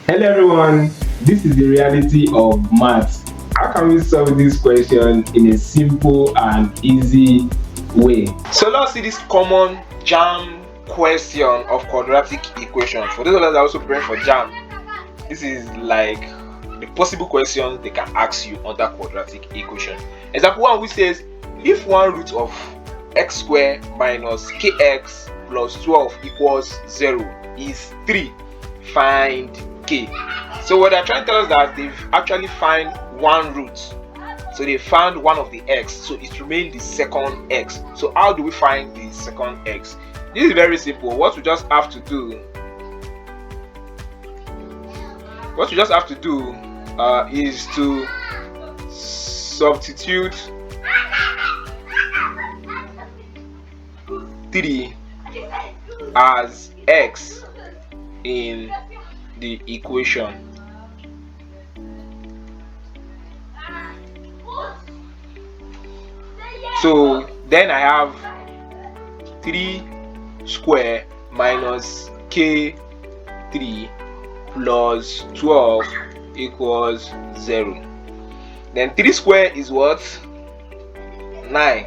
Hello everyone, this is the reality of maths. How can we solve this question in a simple and easy way? So let's see this common JAMB question of quadratic equation. For those of us that are also preparing for JAMB, this is like the possible questions they can ask you under quadratic equation. Example 1, which says if 1 root of x squared minus kx plus 12 equals 0 is 3, find k. So what they're trying to tell us that they've actually found one root. So they found one of the x, so it remained the second x. So how do we find the second x? This is very simple. What we just have to do is to substitute 3 as x in the equation. So then I have 3 square minus k3 plus 12 equals 0. Then 3 square is what? 9.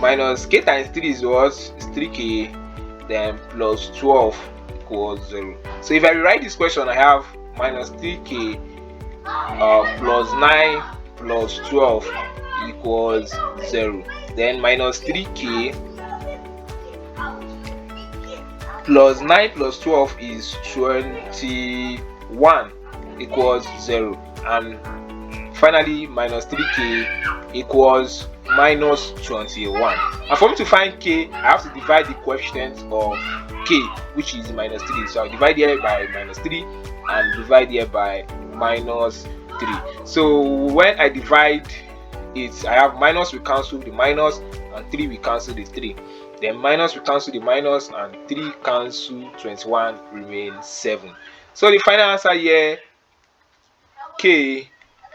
Minus k times 3 is what? Is 3k. Then plus 12 equals 0. So if I rewrite this question, I have minus 3k plus 9 plus 12 equals 0. Then minus 3k plus 9 plus 12 is 21 equals 0. And finally minus 3k equals minus 21. And for me to find k, I have to divide the coefficient of k, which is minus 3. So I'll divide here by minus 3 and divide here by minus 3. So when I divide it, I have minus, we cancel the minus, and 3 we cancel the 3. Then minus, we cancel the minus, and 3 cancel 21, remains 7. So the final answer here, k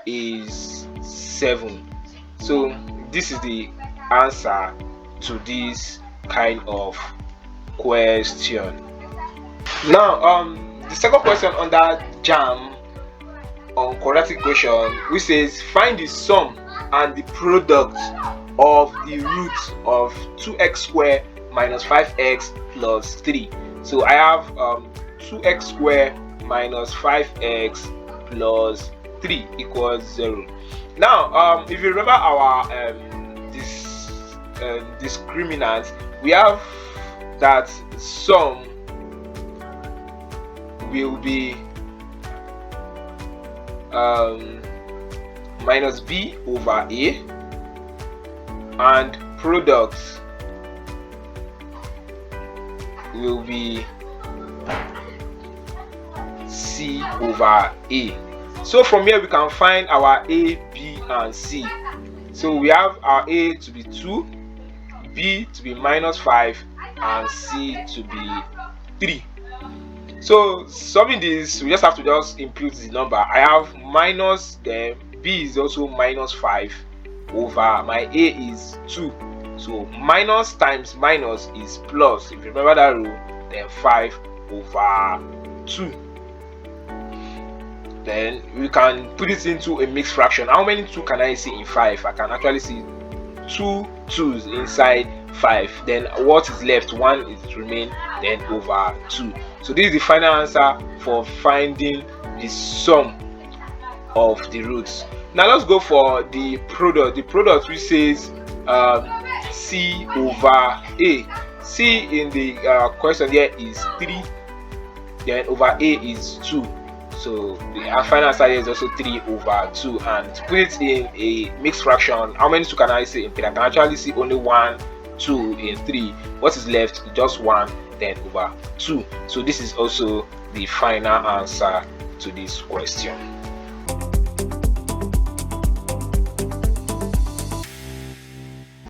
is 7. So this is the answer to this kind of question. Now the second question under JAMB on quadratic equation, which says find the sum and the product of the root of 2x squared minus 5x plus 3. So I have 2x squared minus 5x plus 3 equals 0. Now if you remember our discriminant, we have that sum will be minus b over a, and product will be c over a. So from here we can find our a, b and c. So we have our a to be 2, b to be minus 5, and c to be 3. So solving this, we just have to just input the number. I have minus, then b is also minus 5 over my a is 2. So minus times minus is plus. If you remember that rule, then 5 over 2. Then we can put it into a mixed fraction. How many 2 can I see in 5? I can actually see 2 2's inside 5. Then what is left? 1 is remain, then over 2. So this is the final answer for finding the sum of the roots. Now let's go for the product. The product which says c over a. C in the question here is 3, then over a is 2. So the final answer here is also 3 over 2. And to put it in a mixed fraction, how many 2 can I see in 3? I can actually see only 1, 2 in 3. What is left? Just 1, then over 2. So this is also the final answer to this question.